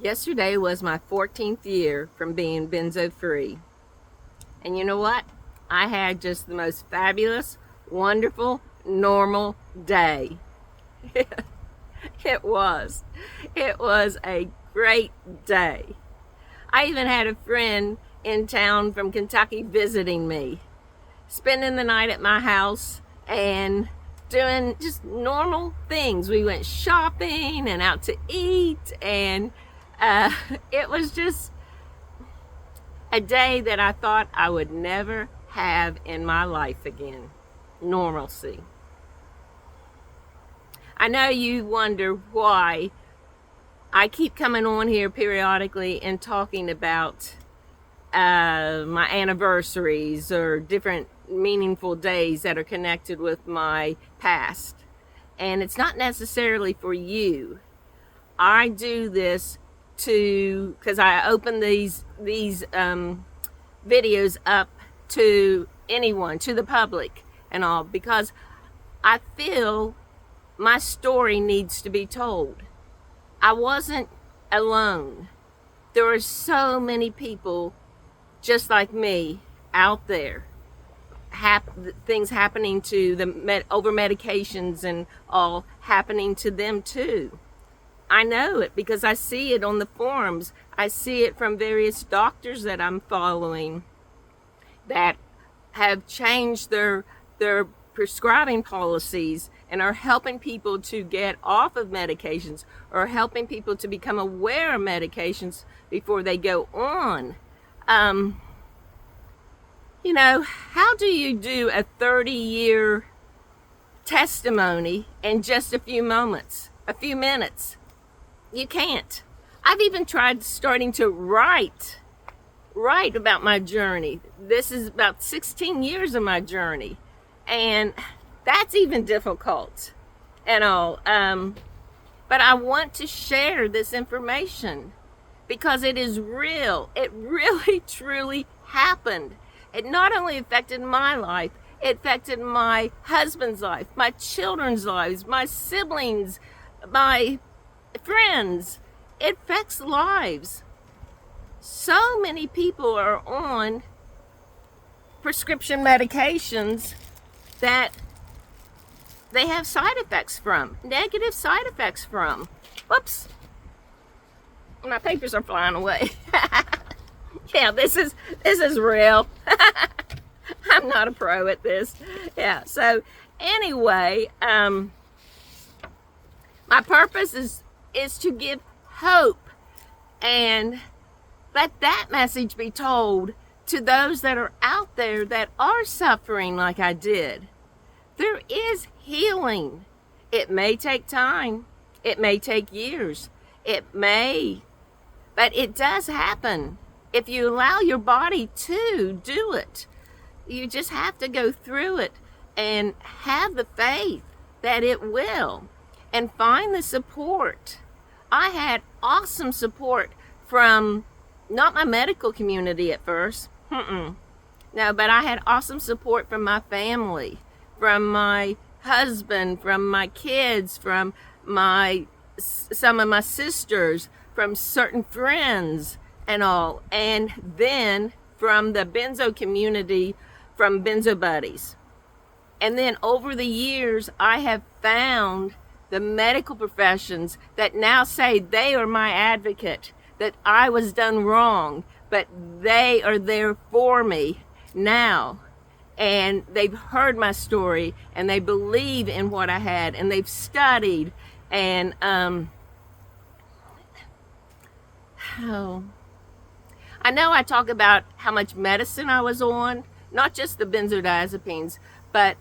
Yesterday was my 14th year from being benzo free. And you know what? I had just the most fabulous, wonderful, normal day. It was. It was a great day. I even had a friend in town from Kentucky visiting me, spending the night at my house and doing just normal things. We went shopping and out to eat, and it was just a day that I thought I would never have in my life again. Normalcy. I know you wonder why I keep coming on here periodically and talking about my anniversaries or different meaningful days that are connected with my past. And it's not necessarily for you. I do this because I open these videos up to anyone, to the public and all, because I feel my story needs to be told. I wasn't alone. There are so many people just like me out there. Things happening to the over medications and all happening to them too. I know it because I see it on the forums. I see it from various doctors that I'm following that have changed their prescribing policies and are helping people to get off of medications or helping people to become aware of medications before they go on. How do you do a 30-year testimony in just a few minutes? You can't. I've even tried starting to write about my journey. This is about 16 years of my journey, and that's even difficult and all. But I want to share this information because it is real. It really, truly happened. It not only affected my life, it affected my husband's life, my children's lives, my siblings, my friends. It affects lives. So many people are on prescription medications that they have side effects from, negative side effects from. Whoops. My papers are flying away. Yeah, this is real. I'm not a pro at this. Yeah, so anyway, my purpose is to give hope and let that message be told to those that are out there that are suffering like I did. There is healing. It may take time. It may take years. But it does happen if you allow your body to do it. You just have to go through it and have the faith that it will and find the support. I had awesome support from not my medical community at first. No, but I had awesome support from my family, from my husband, from my kids, from some of my sisters, from certain friends and all, and then from the benzo community, from Benzo Buddies. And then over the years, I have found the medical professions that now say they are my advocate, that I was done wrong, but they are there for me now. And they've heard my story and they believe in what I had and they've studied and I know I talk about how much medicine I was on, not just the benzodiazepines, but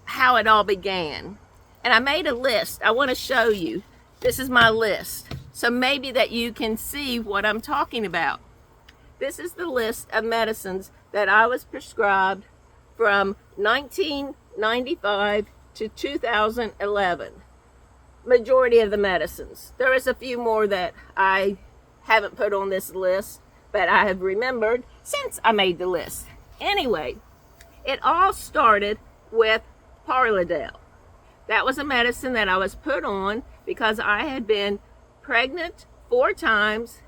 how it all began. And I made a list. I want to show you. This is my list. So maybe that you can see what I'm talking about. This is the list of medicines that I was prescribed from 1995 to 2011. Majority of the medicines. There is a few more that I haven't put on this list, but I have remembered since I made the list. Anyway, it all started with Parlodel. That was a medicine that I was put on because I had been pregnant 4 times,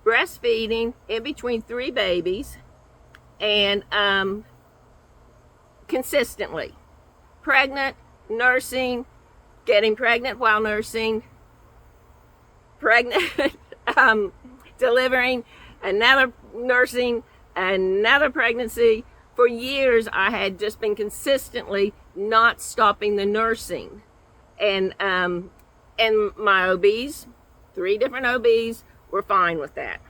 breastfeeding in between 3 babies, and consistently. Pregnant, nursing, getting pregnant while nursing, pregnant, delivering, another nursing, another pregnancy. For years, I had just been consistently not stopping the nursing. And my OBs, 3 different OBs, were fine with that.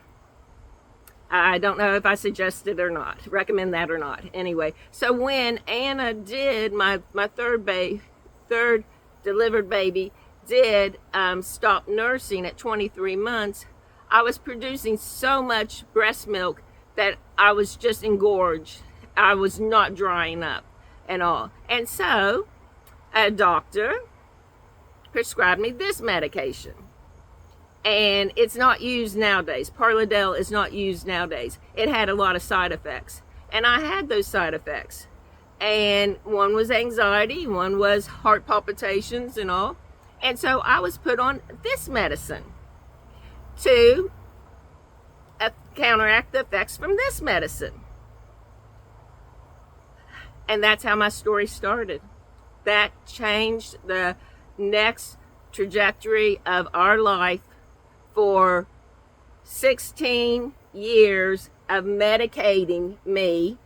I don't know if I suggest it or not, recommend that or not. Anyway, so when Anna did, my third delivered baby, did stop nursing at 23 months, I was producing so much breast milk that I was just engorged. I was not drying up and all. And so a doctor prescribed me this medication. And it's not used nowadays. Parlodel is not used nowadays. It had a lot of side effects. And I had those side effects. And one was anxiety, one was heart palpitations and all. And so I was put on this medicine to counteract the effects from this medicine. And that's how my story started. That changed the next trajectory of our life for 16 years of medicating me,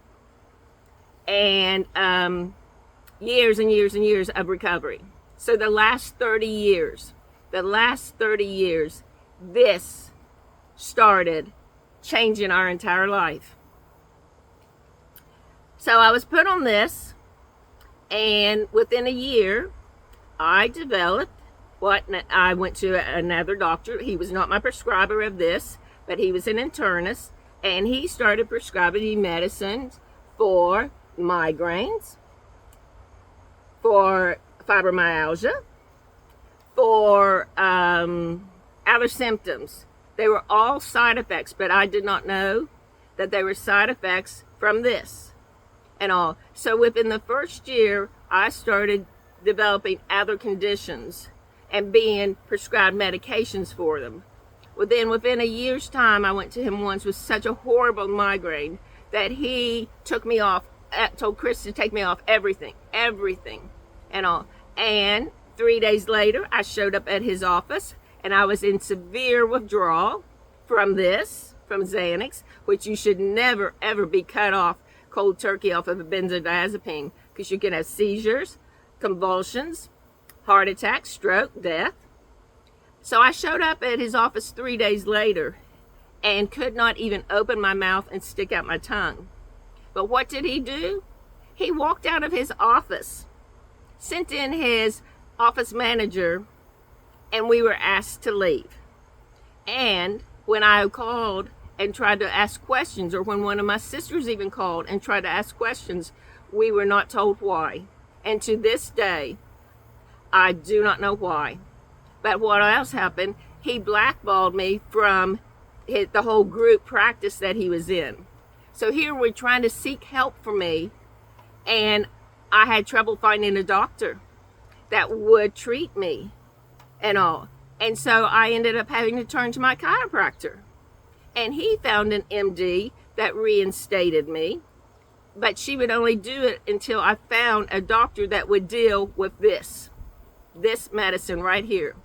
and years and years and years of recovery. So the last 30 years, this started changing our entire life. So I was put on this, and within a year, I developed I went to another doctor. He was not my prescriber of this, but he was an internist, and he started prescribing me medicines for migraines, for fibromyalgia, for other symptoms. They were all side effects, but I did not know that they were side effects from this and all. So within the first year, I started developing other conditions and being prescribed medications for them. Within a year's time, I went to him once with such a horrible migraine that he took me off, told Chris to take me off everything and all. And 3 days later, I showed up at his office, and I was in severe withdrawal from Xanax, which you should never, ever be cut off cold turkey off of a benzodiazepine, because you can have seizures, convulsions, heart attack, stroke, death. So I showed up at his office 3 days later and could not even open my mouth and stick out my tongue. But what did he do? He walked out of his office, sent in his office manager, and we were asked to leave. And when I called and tried to ask questions, or when one of my sisters even called and tried to ask questions, we were not told why. And to this day, I do not know why. But what else happened? He blackballed me from the whole group practice that he was in. So here we're trying to seek help for me, and I had trouble finding a doctor that would treat me and all. And so I ended up having to turn to my chiropractor. And he found an MD that reinstated me, but she would only do it until I found a doctor that would deal with this medicine right here.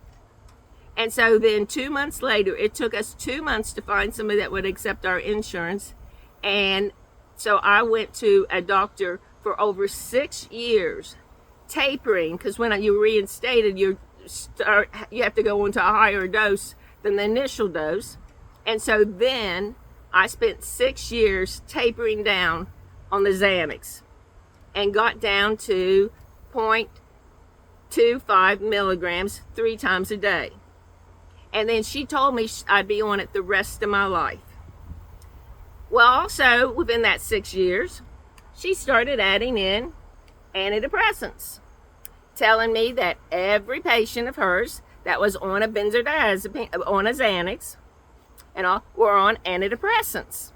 And so then 2 months later, it took us 2 months to find somebody that would accept our insurance. And so I went to a doctor for over 6 years, tapering, because when you're reinstated, you have to go into a higher dose than the initial dose. And so then I spent 6 years tapering down on the Xanax and got down to 0.25 milligrams 3 times a day. And then she told me I'd be on it the rest of my life. Well, also within that 6 years, she started adding in antidepressants, telling me that every patient of hers that was on a benzodiazepine, on a Xanax, and all, were on antidepressants.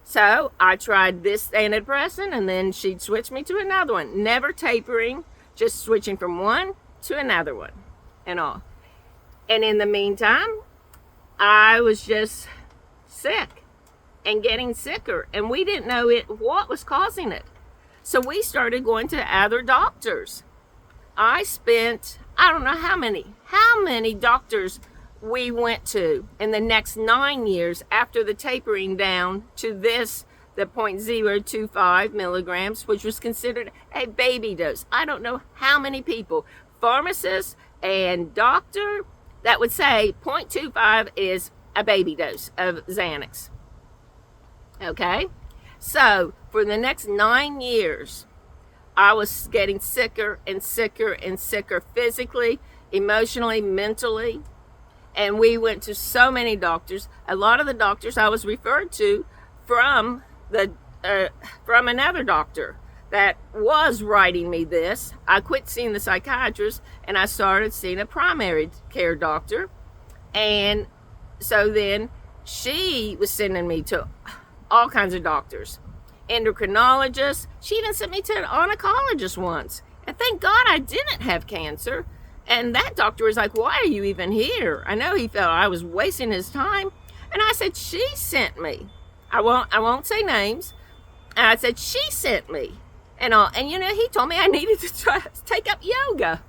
So I tried this antidepressant, and then she'd switch me to another one, never tapering, just switching from one to another one and all. And in the meantime, I was just sick and getting sicker, and we didn't know what was causing it. So we started going to other doctors. I spent, I don't know how many doctors we went to in the next 9 years after the tapering down to the 0.025 milligrams, which was considered a baby dose. I don't know how many people, pharmacists and doctor, that would say 0.25 is a baby dose of Xanax. Okay? So, for the next 9 years, I was getting sicker and sicker and sicker physically, emotionally, mentally. And we went to so many doctors. A lot of the doctors I was referred to from another doctor that was writing me this. I quit seeing the psychiatrist and I started seeing a primary care doctor. And so then she was sending me to all kinds of doctors, endocrinologists. She even sent me to an oncologist once. And thank God I didn't have cancer. And that doctor was like, why are you even here? I know he felt I was wasting his time. And I said, she sent me. I won't say names. And I said, she sent me. And he told me I needed to take up yoga.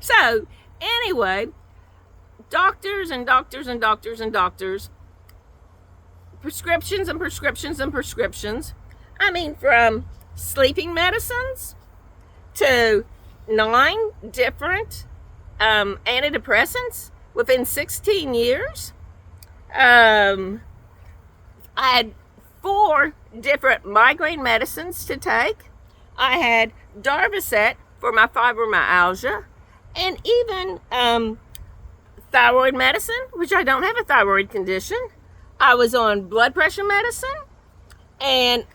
So anyway, doctors and doctors and doctors and doctors, prescriptions and prescriptions and prescriptions. I mean, from sleeping medicines to 9 different antidepressants within 16 years. I had 4 different migraine medicines to take. I had Darvocet for my fibromyalgia, and even thyroid medicine, which I don't have a thyroid condition. I was on blood pressure medicine, and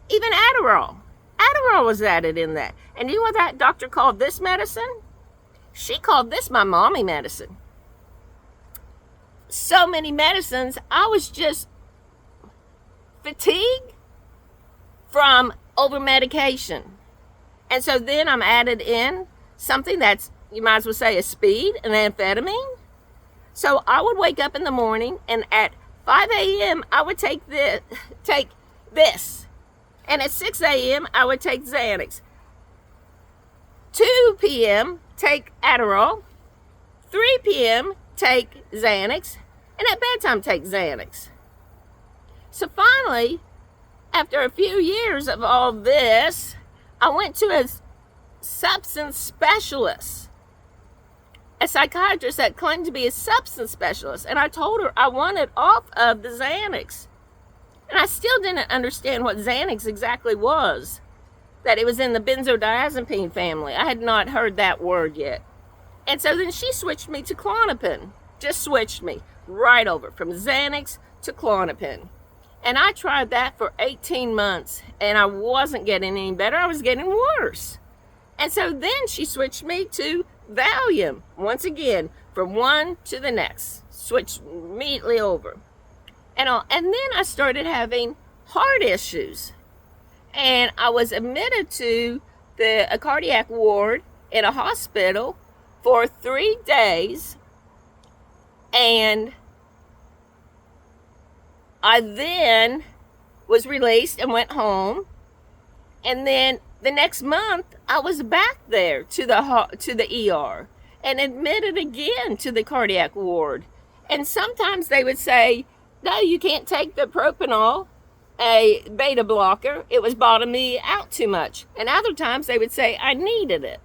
even Adderall. Adderall was added in that. And you know what that doctor called this medicine? She called this my mommy medicine. So many medicines. I was just fatigued from over medication. And so then I'm added in something that's, you might as well say, a speed, an amphetamine. So I would wake up in the morning, and at 5 a.m. I would take this. And at 6 a.m. I would take Xanax. 2 p.m. take Adderall. 3 p.m. take Xanax. And at bedtime take Xanax. So finally, after a few years of all this, I went to a substance specialist, a psychiatrist that claimed to be a substance specialist. And I told her I wanted off of the Xanax. And I still didn't understand what Xanax exactly was, that it was in the benzodiazepine family. I had not heard that word yet. And so then she switched me to Klonopin, just switched me right over from Xanax to Klonopin. And I tried that for 18 months, and I wasn't getting any better. I was getting worse. And so then she switched me to Valium, once again, from one to the next, switched immediately over. And then I started having heart issues. And I was admitted to a cardiac ward in a hospital for 3 days. And I then was released and went home. And then the next month, I was back there to the ER and admitted again to the cardiac ward. And sometimes they would say, no, you can't take the propanol, a beta blocker. It was bottoming me out too much. And other times they would say I needed it.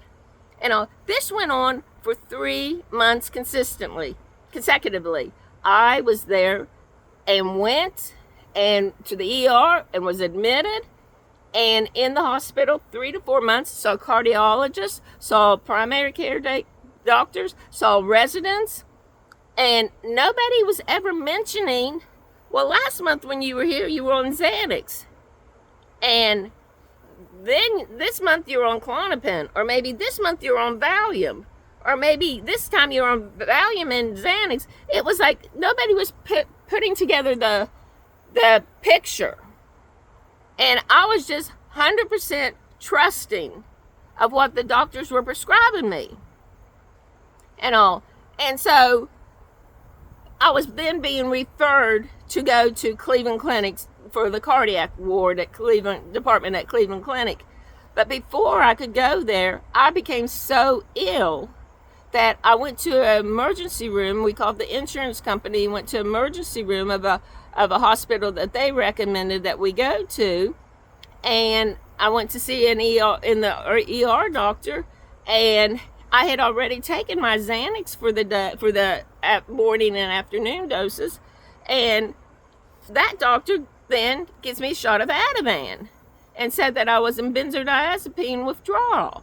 And this went on for 3 months consecutively. I was there and went to the ER and was admitted. And in the hospital, 3 to 4 months, saw cardiologists, saw primary care doctors, saw residents. And nobody was ever mentioning, well, last month when you were here, you were on Xanax. And then this month you're on Klonopin. Or maybe this month you're on Valium. Or maybe this time you're on Valium and Xanax. It was like nobody was putting together the picture. And I was just 100% trusting of what the doctors were prescribing me. And so I was then being referred to go to Cleveland Clinic for the cardiac ward at Cleveland department at Cleveland Clinic. But before I could go there, I became so ill that I went to an emergency room. We called the insurance company, went to an emergency room of a hospital that they recommended that we go to. And I went to see an ER doctor, and I had already taken my Xanax for the morning and afternoon doses, and that doctor then gives me a shot of Ativan and said that I was in benzodiazepine withdrawal.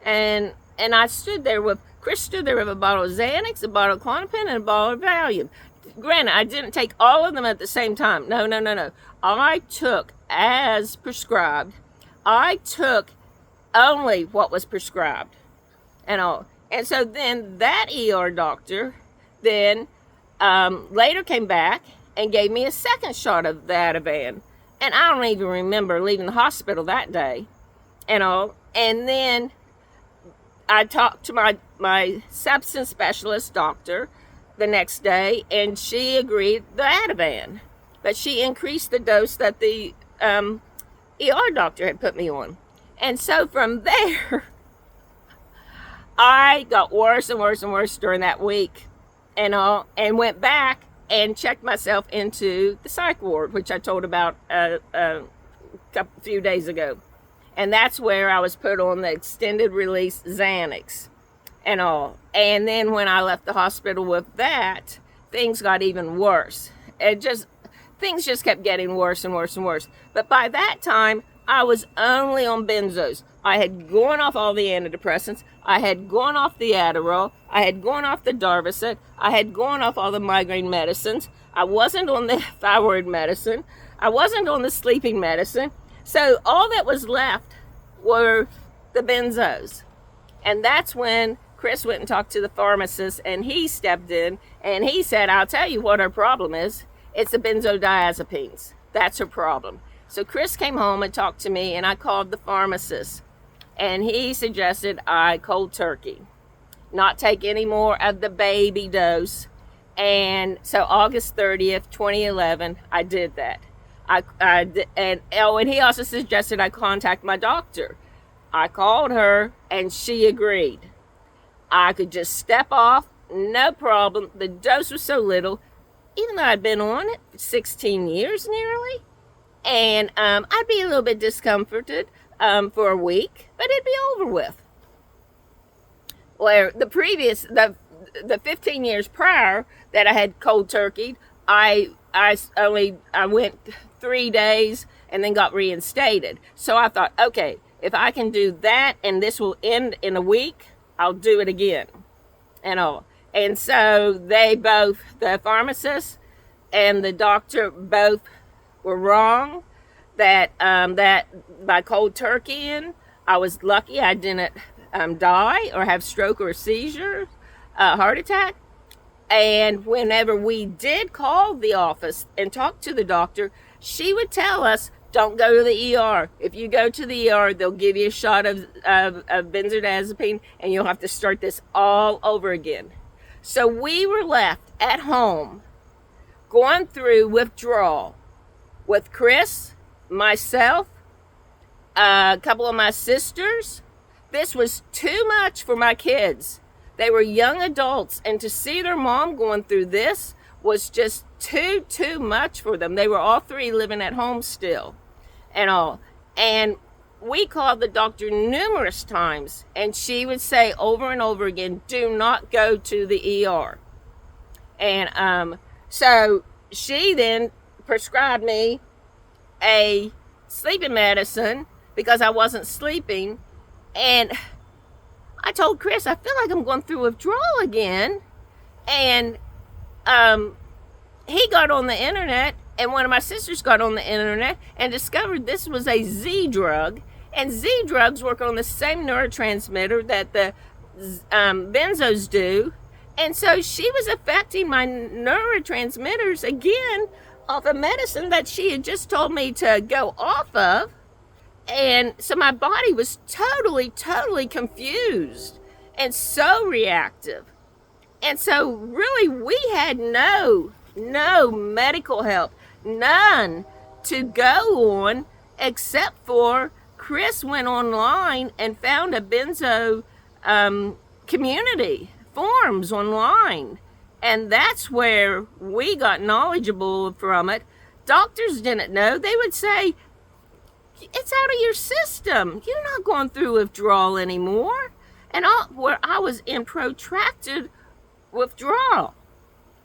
And I stood there with a bottle of Xanax, a bottle of Klonopin, and a bottle of Valium. Granted, I didn't take all of them at the same time. No. I took as prescribed. I took only what was prescribed and all. And so then that ER doctor then later came back and gave me a second shot of the Ativan. And I don't even remember leaving the hospital that day and all. And then I talked to my substance specialist doctor the next day, and she agreed the Ativan. But she increased the dose that the ER doctor had put me on. And so from there, I got worse and worse and worse during that week and all, and went back and checked myself into the psych ward, which I told about a few days ago. And that's where I was put on the extended release Xanax and all. And then when I left the hospital with that, things got even worse. Things just kept getting worse and worse and worse. But by that time, I was only on benzos. I had gone off all the antidepressants. I had gone off the Adderall. I had gone off the Darvocet. I had gone off all the migraine medicines. I wasn't on the thyroid medicine. I wasn't on the sleeping medicine. So all that was left were the benzos. And that's when Chris went and talked to the pharmacist, and he stepped in and he said, I'll tell you what her problem is. It's the benzodiazepines. That's her problem. So Chris came home and talked to me, and I called the pharmacist, and he suggested I cold turkey, not take any more of the baby dose. And so August 30th, 2011, I did that. And he also suggested I contact my doctor. I called her, and she agreed. I could just step off, no problem. The dose was so little, even though I'd been on it for 16 years nearly. And I'd be a little bit discomforted for a week, but it'd be over with. Where the 15 years prior that I had cold turkeyed, I went 3 days and then got reinstated. So I thought, okay, if I can do that and this will end in a week, I'll do it again and all. And so they both, the pharmacist and the doctor, both were wrong that by cold turkeying, I was lucky I didn't die or have stroke or a seizure, heart attack. And whenever we did call the office and talk to the doctor, she would tell us, don't go to the ER. If you go to the ER, they'll give you a shot of benzodiazepine, and you'll have to start this all over again. So we were left at home going through withdrawal with Chris, myself, a couple of my sisters. This was too much for my kids. They were young adults, and to see their mom going through this was just too much for them. They were all three living at home still and all. And we called the doctor numerous times, and she would say over and over again, do not go to the ER. And so she then prescribed me a sleeping medicine because I wasn't sleeping. And I told Chris, I feel like I'm going through withdrawal again. And he got on the internet, and one of my sisters got on the internet and discovered this was a Z drug. And Z drugs work on the same neurotransmitter that the benzos do. And so she was affecting my neurotransmitters again off a medicine that she had just told me to go off of. And so my body was totally confused and so reactive. And so really we had no medical help, none to go on, except for Chris went online and found a benzo community forums online. And that's where we got knowledgeable from it. Doctors didn't know. They would say, it's out of your system. You're not going through withdrawal anymore. And where I was in protracted withdrawal.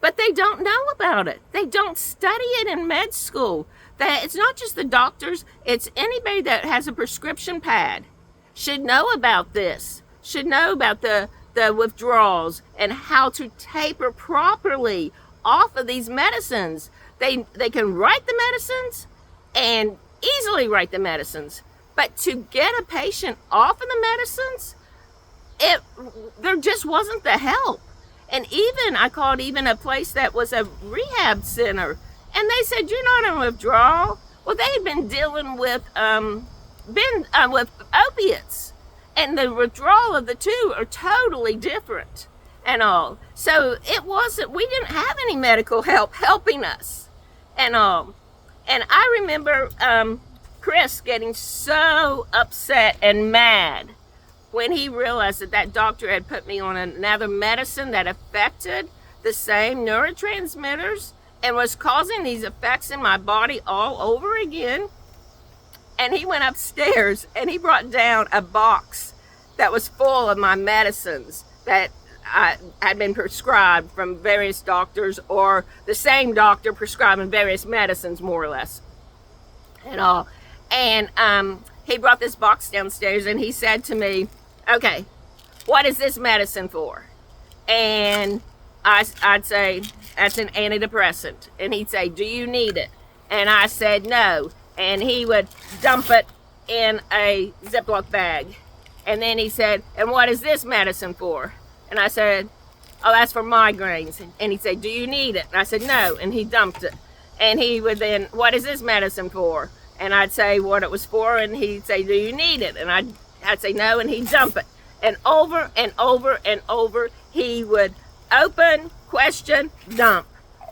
But they don't know about it. They don't study it in med school. It's not just the doctors, it's anybody that has a prescription pad should know about this, should know about the withdrawals and how to taper properly off of these medicines. They can write the medicines and easily write the medicines, but to get a patient off of the medicines, there just wasn't the help. And even I called even a place that was a rehab center, and they said, you're not in withdrawal. Well, they had been dealing with opiates, and the withdrawal of the two are totally different and all. So it wasn't, we didn't have any medical help helping us and all. And I remember Chris getting so upset and mad when he realized that doctor had put me on another medicine that affected the same neurotransmitters and was causing these effects in my body all over again. And he went upstairs and he brought down a box that was full of my medicines that I had been prescribed from various doctors, or the same doctor prescribing various medicines, more or less, and all. And he brought this box downstairs and he said to me, okay, what is this medicine for? And I'd say, that's an antidepressant. And he'd say, do you need it? And I said, no. And he would dump it in a Ziploc bag. And then he said, and what is this medicine for? And I said, oh, that's for migraines. And he'd say, do you need it? And I said, no. And he dumped it. And he would then, what is this medicine for? And I'd say what it was for. And he'd say, do you need it? And I'd say no, and he'd dump it. And over and over and over, he would open, question, dump.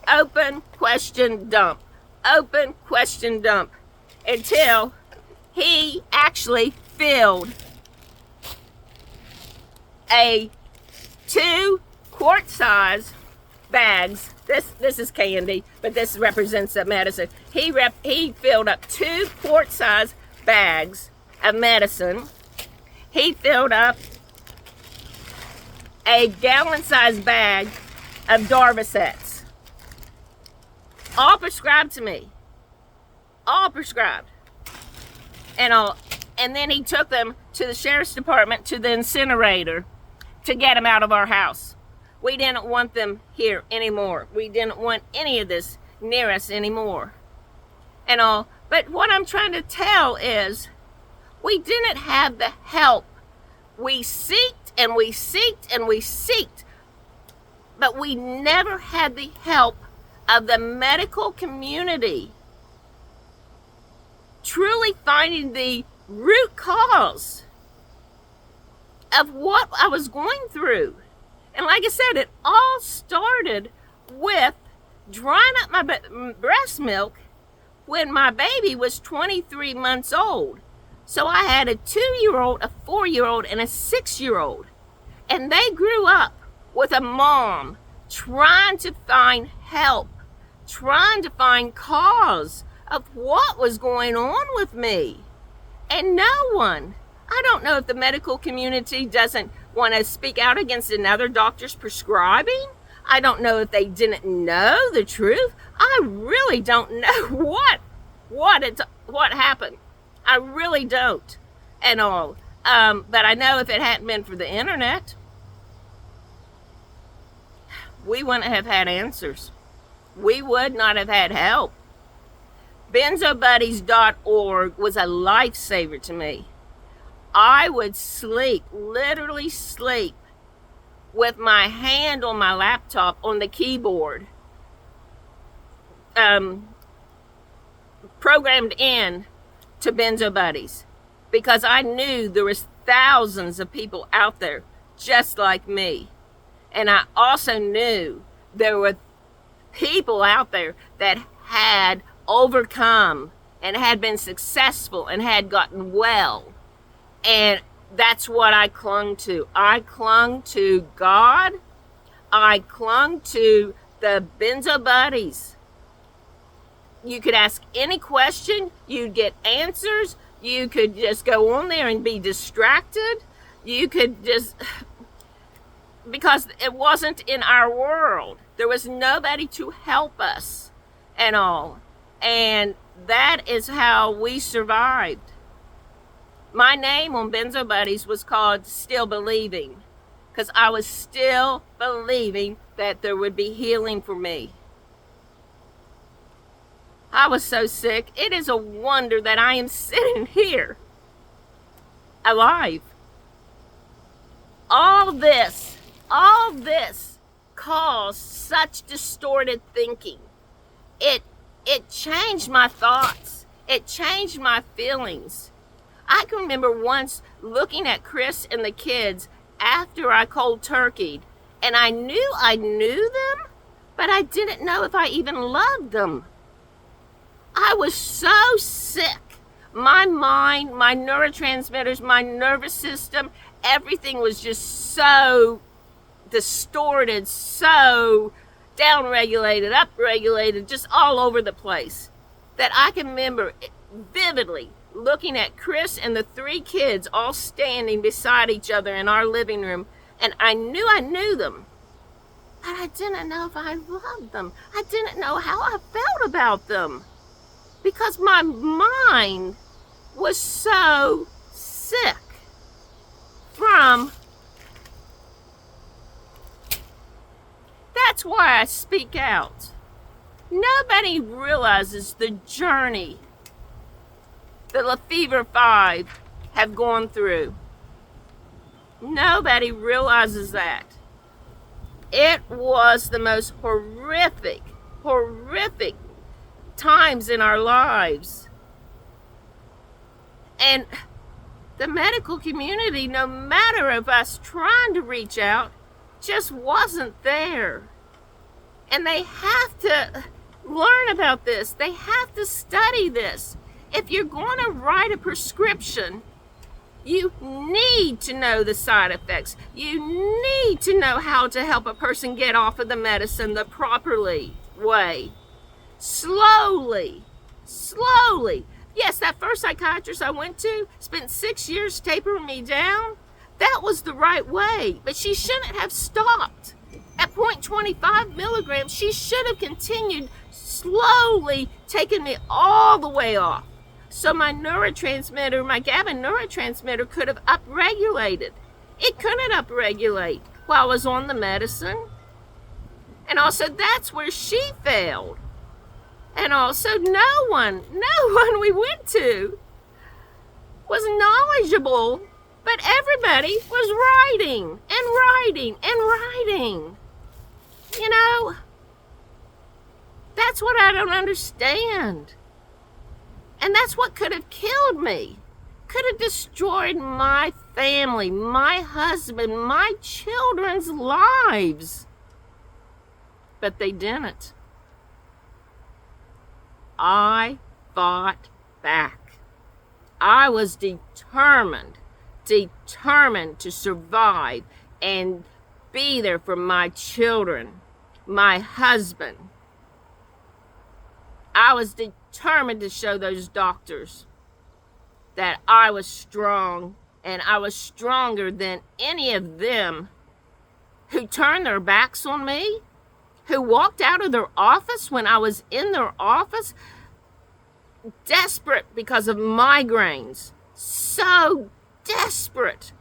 Open, question, dump. Open, question, dump. Until he actually filled a 2 quart-size bags. This is candy, but this represents the medicine. He filled up 2 quart-size bags of medicine. He filled up a gallon-sized bag of Darvocets. All prescribed to me. All prescribed. And then he took them to the sheriff's department, to the incinerator, to get them out of our house. We didn't want them here anymore. We didn't want any of this near us anymore. And all. But what I'm trying to tell is, we didn't have the help. We seeked and we seeked and we seeked, but we never had the help of the medical community truly finding the root cause of what I was going through. And like I said, it all started with drying up my breast milk when my baby was 23 months old. So I had a 2-year-old, a 4-year-old, and a 6-year-old. And they grew up with a mom trying to find help, trying to find cause of what was going on with me. And no one. I don't know if the medical community doesn't want to speak out against another doctor's prescribing. I don't know if they didn't know the truth. I really don't know what happened. I really don't at all. But I know if it hadn't been for the internet, we wouldn't have had answers. We would not have had help. BenzoBuddies.org was a lifesaver to me. I would sleep, literally sleep, with my hand on my laptop on the keyboard, programmed in to BenzoBuddies, because I knew there was thousands of people out there just like me. And I also knew there were people out there that had overcome and had been successful and had gotten well. And that's what I clung to. I clung to God. I clung to the Benzo Buddies. You could ask any question, you'd get answers. You could just go on there and be distracted. You could just, because it wasn't in our world. There was nobody to help us and all. And that is how we survived. My name on Benzo Buddies was called Still Believing, because I was still believing that there would be healing for me. I was so sick. It is a wonder that I am sitting here alive. All this caused such distorted thinking. It changed my thoughts. It changed my feelings. I can remember once looking at Chris and the kids after I cold turkeyed, and I knew them, but I didn't know if I even loved them. I was so sick. My mind, my neurotransmitters, my nervous system, everything was just so distorted, so downregulated, upregulated, just all over the place, that I can remember vividly looking at Chris and the three kids all standing beside each other in our living room, and I knew them, but I didn't know if I loved them. I didn't know how I felt about them, because my mind was so sick from. That's why I speak out. Nobody realizes the journey that Lefevre 5 have gone through. Nobody realizes that. It was the most horrific times in our lives. And the medical community, no matter of us trying to reach out, just wasn't there. And they have to learn about this. They have to study this. If you're going to write a prescription, you need to know the side effects. You need to know how to help a person get off of the medicine the properly way. Slowly. Yes, that first psychiatrist I went to spent 6 years tapering me down. That was the right way, but she shouldn't have stopped at 0.25 milligrams. She should have continued slowly taking me all the way off. So my neurotransmitter, my GABA neurotransmitter could have upregulated. It couldn't upregulate while I was on the medicine. And also that's where she failed. And also no one we went to was knowledgeable, but everybody was writing. You know, that's what I don't understand. And that's what could have killed me. Could have destroyed my family, my husband, my children's lives. But they didn't. I fought back. I was determined to survive and be there for my children, my husband. I was determined to show those doctors that I was strong, and I was stronger than any of them who turned their backs on me, who walked out of their office when I was in their office, desperate because of migraines. So desperate.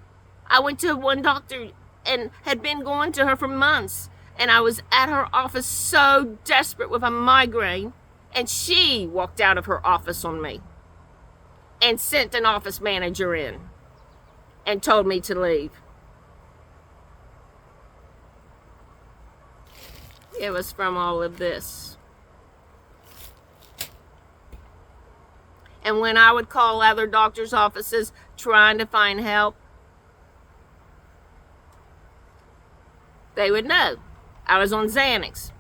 I went to one doctor and had been going to her for months, and I was at her office so desperate with a migraine, and she walked out of her office on me and sent an office manager in and told me to leave. It was from all of this. And when I would call other doctors' offices trying to find help, they would know I was on Xanax.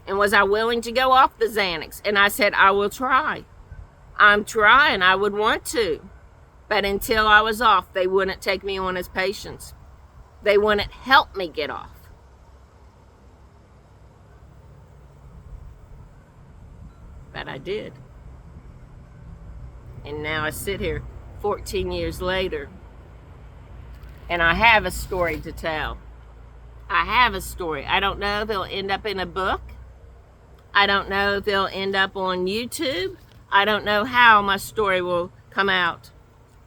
And was I willing to go off the Xanax? And I said, I will try. I'm trying. I would want to. But until I was off, they wouldn't take me on as patients. They wouldn't help me get off. But I did. And now I sit here 14 years later, and I have a story to tell. I have a story. I don't know if it'll end up in a book. I don't know if it'll end up on YouTube. I don't know how my story will come out.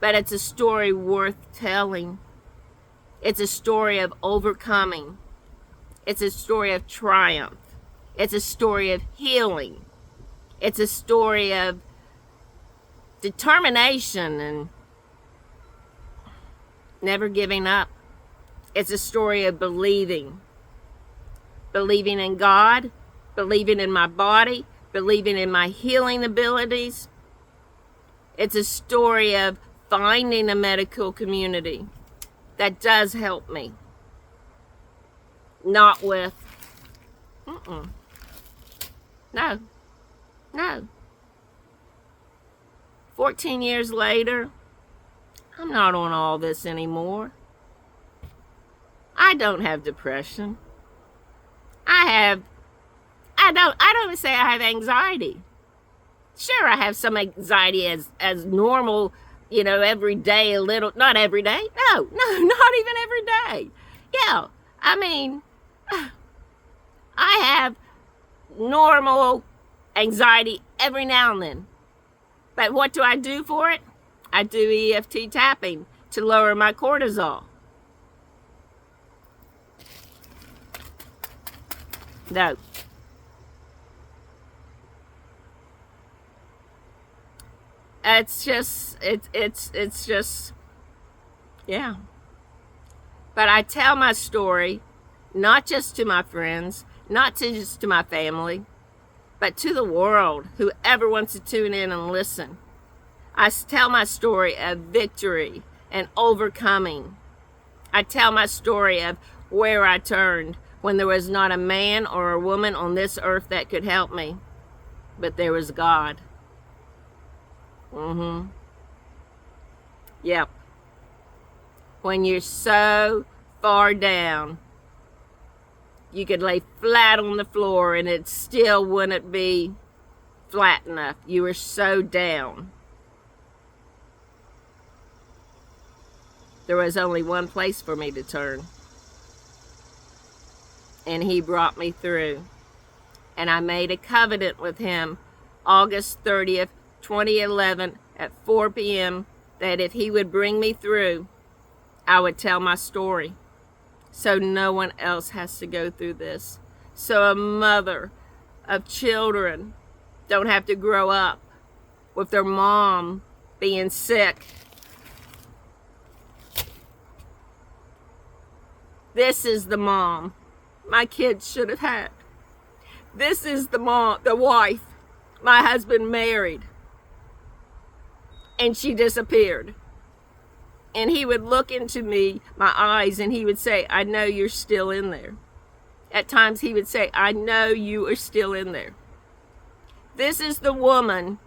But it's a story worth telling. It's a story of overcoming. It's a story of triumph. It's a story of healing. It's a story of determination and never giving up. It's a story of believing. Believing in God, believing in my body, believing in my healing abilities. It's a story of finding a medical community that does help me. Not with, no. 14 years later, I'm not on all this anymore. I don't have depression. I don't even say I have anxiety. Sure, I have some anxiety as normal, every day a little, not every day. No, not even every day. Yeah, I mean, I have normal anxiety every now and then. But what do I do for it? I do EFT tapping to lower my cortisol. No. It's just, yeah. But I tell my story, not just to my friends, not just to my family, but to the world, whoever wants to tune in and listen. I tell my story of victory and overcoming. I tell my story of where I turned when there was not a man or a woman on this earth that could help me, but there was God. Yep. When you're so far down, you could lay flat on the floor and it still wouldn't be flat enough. You were so down. There was only one place for me to turn. And he brought me through. And I made a covenant with him August 30th, 2011 at 4 p.m. that if he would bring me through, I would tell my story. So no one else has to go through this. So a mother of children don't have to grow up with their mom being sick. This is the mom my kids should have had. This is the wife my husband married. And she disappeared. And he would look into my eyes, and he would say, I know you're still in there. At times he would say, I know you are still in there. This is the woman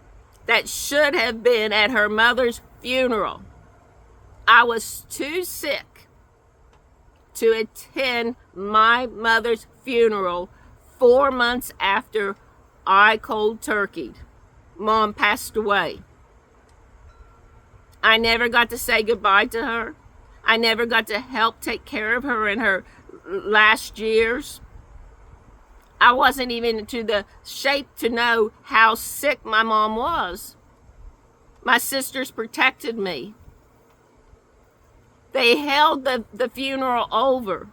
that should have been at her mother's funeral. I was too sick to attend my mother's funeral 4 months after I cold turkeyed. Mom passed away. I never got to say goodbye to her. I never got to help take care of her in her last years. I wasn't even to the shape to know how sick my mom was. My sisters protected me. They held the funeral over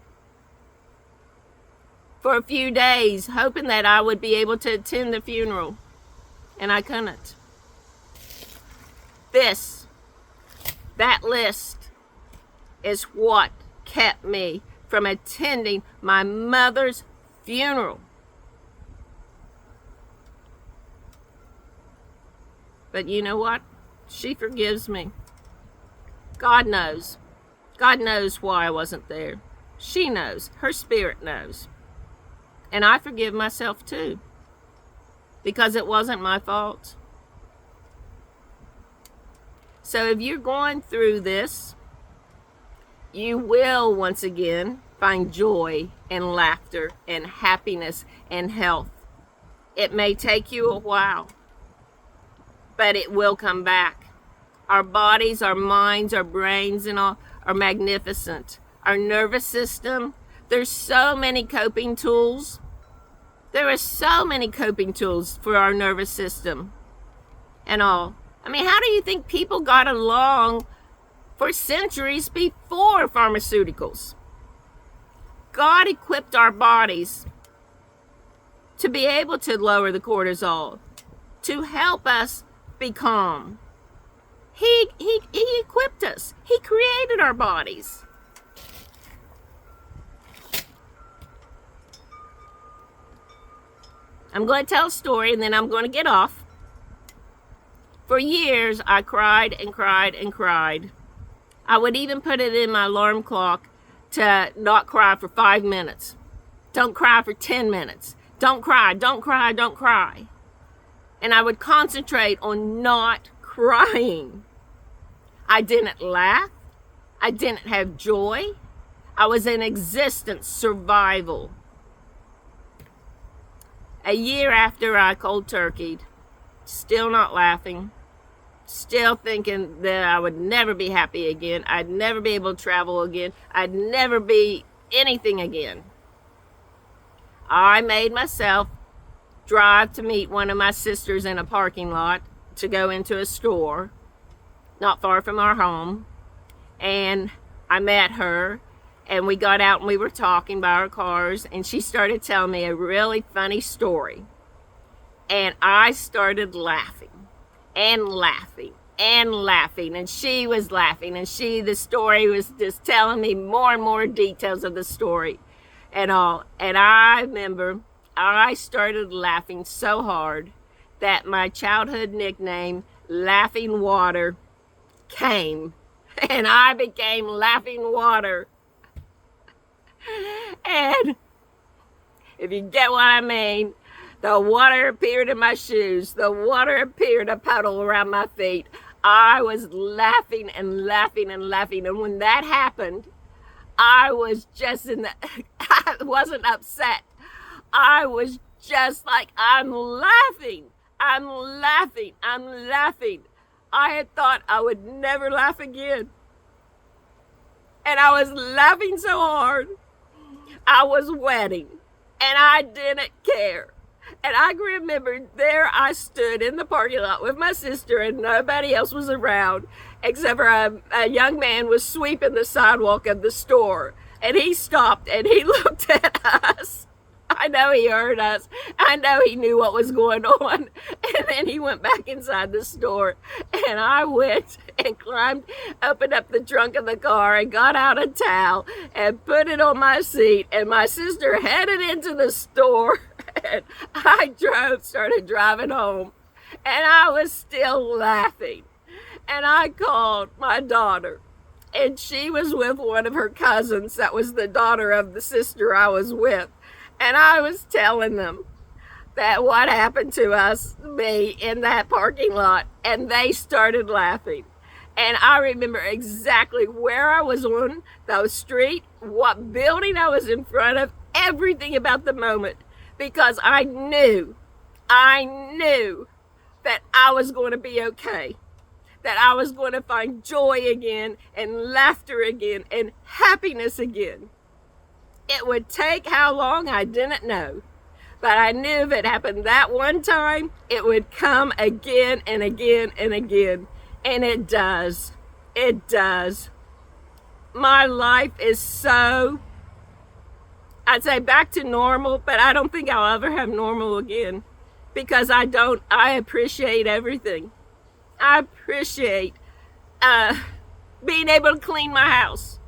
for a few days, hoping that I would be able to attend the funeral, and I couldn't. That list is what kept me from attending my mother's funeral. But you know what? She forgives me. God knows. God knows why I wasn't there. She knows. Her spirit knows. And I forgive myself too, because it wasn't my fault. So if you're going through this, you will once again find joy and laughter and happiness and health. It may take you a while, but it will come back. Our bodies, our minds, our brains, and all are magnificent. Our nervous system, there's so many coping tools. There are so many coping tools for our nervous system and all. I mean, how do you think people got along for centuries before pharmaceuticals? God equipped our bodies to be able to lower the cortisol, to help us be calm. He equipped us. He created our bodies. I'm going to tell a story and then I'm going to get off. For years, I cried and cried and cried. I would even put it in my alarm clock to not cry for 5 minutes. Don't cry for 10 minutes. Don't cry, don't cry, don't cry. And I would concentrate on not crying. I didn't laugh. I didn't have joy. I was in existence survival. A year after I cold turkeyed, still not laughing, still thinking that I would never be happy again. I'd never be able to travel again. I'd never be anything again. I made myself drive to meet one of my sisters in a parking lot to go into a store not far from our home. And I met her and we got out and we were talking by our cars and she started telling me a really funny story. And I started laughing and laughing and laughing, and she was laughing, and the story was just telling me more and more details of the story and all. And I remember I started laughing so hard that my childhood nickname, Laughing Water, came, and I became Laughing Water. And if you get what I mean, the water appeared in my shoes. The water appeared a puddle around my feet. I was laughing and laughing and laughing. And when that happened, I was just I wasn't upset. I was just like, I'm laughing. I'm laughing. I'm laughing. I had thought I would never laugh again. And I was laughing so hard. I was wetting. And I didn't care. And I remember there I stood in the parking lot with my sister and nobody else was around except for a young man was sweeping the sidewalk of the store. And he stopped and he looked at us. I know he heard us. I know he knew what was going on. And then he went back inside the store. And I went and opened up the trunk of the car and got out a towel and put it on my seat. And my sister headed into the store. And I started driving home. And I was still laughing. And I called my daughter. And she was with one of her cousins that was the daughter of the sister I was with. And I was telling them that what happened to me in that parking lot, and they started laughing. And I remember exactly where I was on the street, what building I was in front of, everything about the moment, because I knew that I was going to be okay, that I was going to find joy again and laughter again and happiness again. It would take how long, I didn't know. But I knew if it happened that one time, it would come again and again and again. And it does. It does. My life is so, I'd say back to normal, but I don't think I'll ever have normal again. Because I appreciate everything. I appreciate being able to clean my house.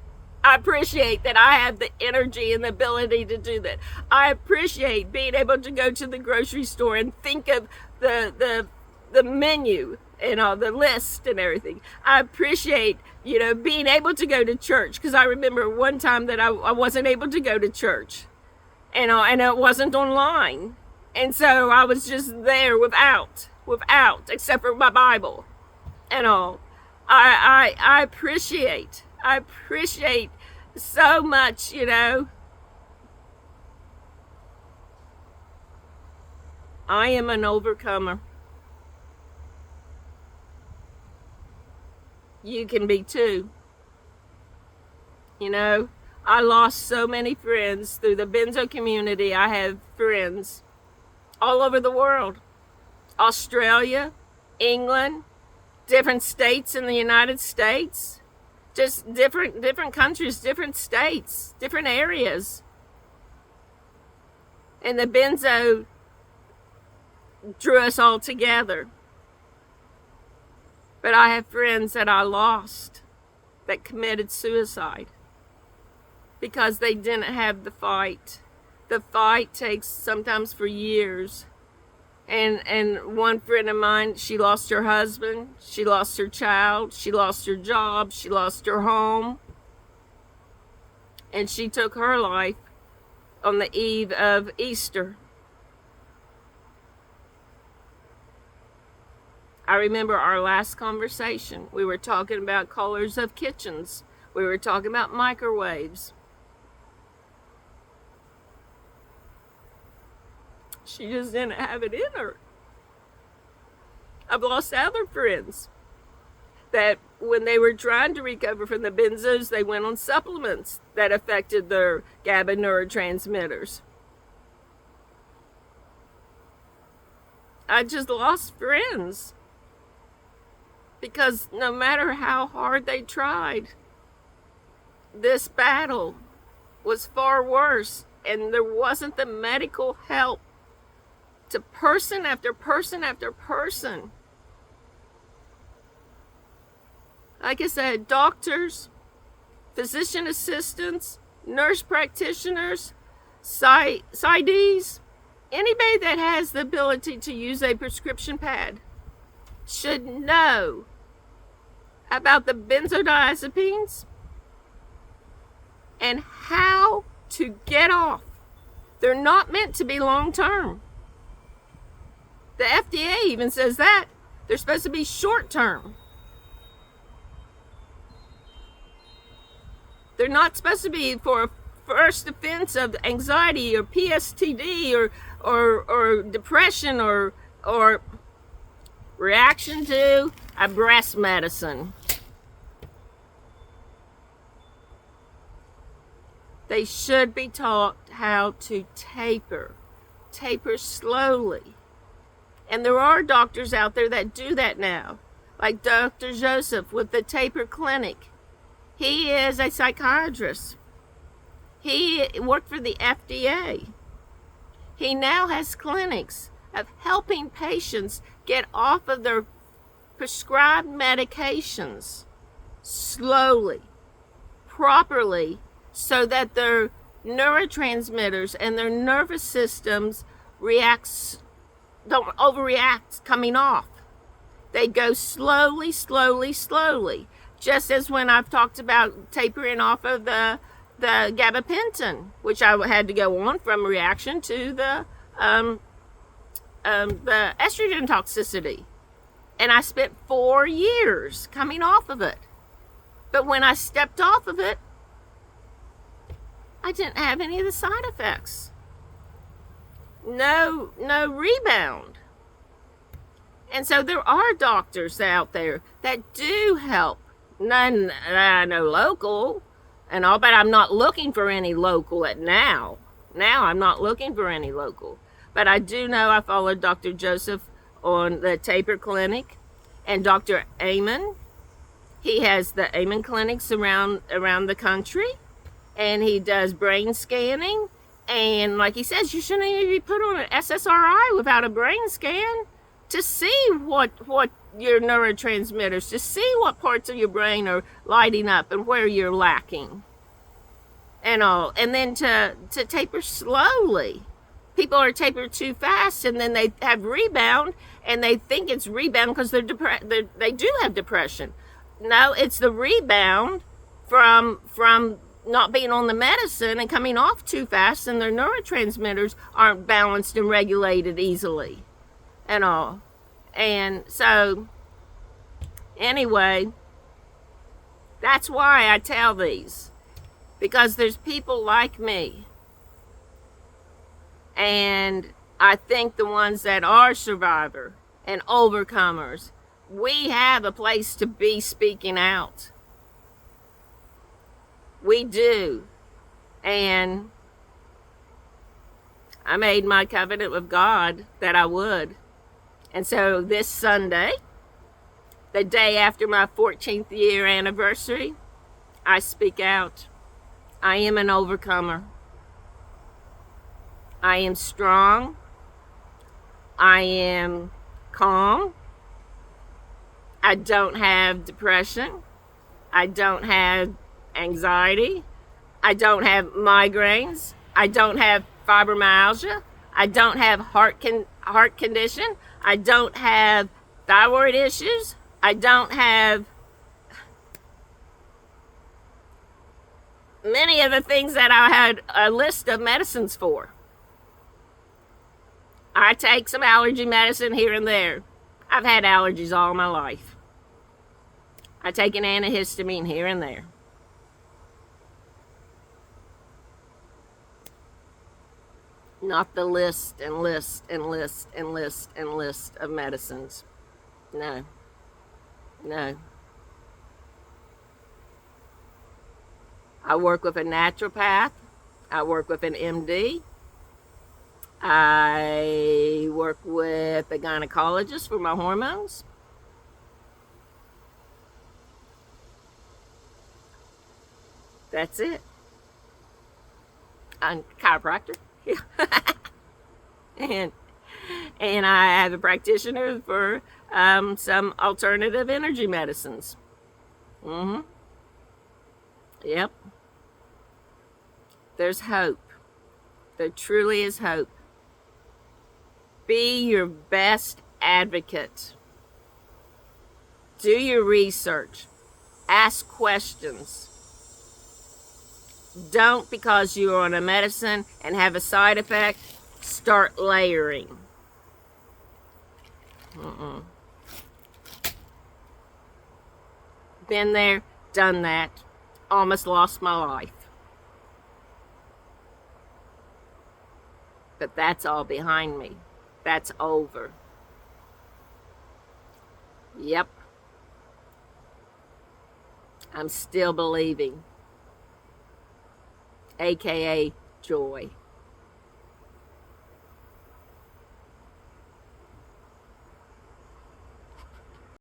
I appreciate that I have the energy and the ability to do that. I appreciate being able to go to the grocery store and think of the the menu and all the list and everything. I appreciate, being able to go to church, because I remember one time that I wasn't able to go to church, and it wasn't online. And so I was just there without, except for my Bible and all. I appreciate so much, I am an overcomer. You can be too. I lost so many friends through the benzo community. I have friends all over the world. Australia, England, different states in the United States. Just different countries, different states, different areas. And the benzo drew us all together. But I have friends that I lost that committed suicide because they didn't have the fight. The fight takes sometimes for years. And one friend of mine, she lost her husband, she lost her child, she lost her job, she lost her home. And she took her life on the eve of Easter. I remember our last conversation. We were talking about colors of kitchens. We were talking about microwaves. She just didn't have it in her. I've lost other friends that when they were trying to recover from the benzos, they went on supplements that affected their GABA neurotransmitters. I just lost friends because no matter how hard they tried, this battle was far worse, and there wasn't the medical help to person after person after person. Like I said, doctors, physician assistants, nurse practitioners, PsyDs, anybody that has the ability to use a prescription pad should know about the benzodiazepines and how to get off. They're not meant to be long term. The FDA even says that. They're supposed to be short term. They're not supposed to be for a first offense of anxiety or PSTD or depression or reaction to a breast medicine. They should be taught how to taper slowly. And there are doctors out there that do that now, like Dr. Joseph with the Taper Clinic. He is a psychiatrist. He worked for the FDA. He now has clinics of helping patients get off of their prescribed medications slowly, properly, so that their neurotransmitters and their nervous systems don't overreact coming off. They go slowly, slowly, slowly. Just as when I've talked about tapering off of the gabapentin, which I had to go on from reaction to the estrogen toxicity. And I spent 4 years coming off of it. But when I stepped off of it, I didn't have any of the side effects. No rebound. And so there are doctors out there that do help. None that I know local and all, but I'm not looking for any local now. Now I'm not looking for any local. But I do know I followed Dr. Joseph on the Taper Clinic and Dr. Amen. He has the Amen clinics around the country, and he does brain scanning. And like he says, you shouldn't even be put on an SSRI without a brain scan to see what your neurotransmitters, to see what parts of your brain are lighting up and where you're lacking and all. And then to taper slowly. People are tapered too fast, and then they have rebound, and they think it's rebound because they do have depression. No, it's the rebound from not being on the medicine and coming off too fast, and their neurotransmitters aren't balanced and regulated easily and all. And so anyway, that's why I tell these, because there's people like me, and I think the ones that are survivor and overcomers, we have a place to be speaking out. We do. And I made my covenant with God that I would. And so this Sunday, the day after my 14th year anniversary, I speak out. I am an overcomer. I am strong. I am calm. I don't have depression. I don't have anxiety. I don't have migraines. I don't have fibromyalgia. I don't have heart condition. I don't have thyroid issues. I don't have many of the things that I had a list of medicines for. I take some allergy medicine here and there. I've had allergies all my life. I take an antihistamine here and there. Not the list and list and list and list and list of medicines. No. No. I work with a naturopath. I work with an MD. I work with a gynecologist for my hormones. That's it. I'm a chiropractor. and I have a practitioner for some alternative energy medicines. Yep. There's hope. There truly is hope. Be your best advocate. Do your research. Ask questions. Don't, because you're on a medicine and have a side effect, start layering. Been there, done that. Almost lost my life. But that's all behind me. That's over. Yep. I'm still believing. AKA joy.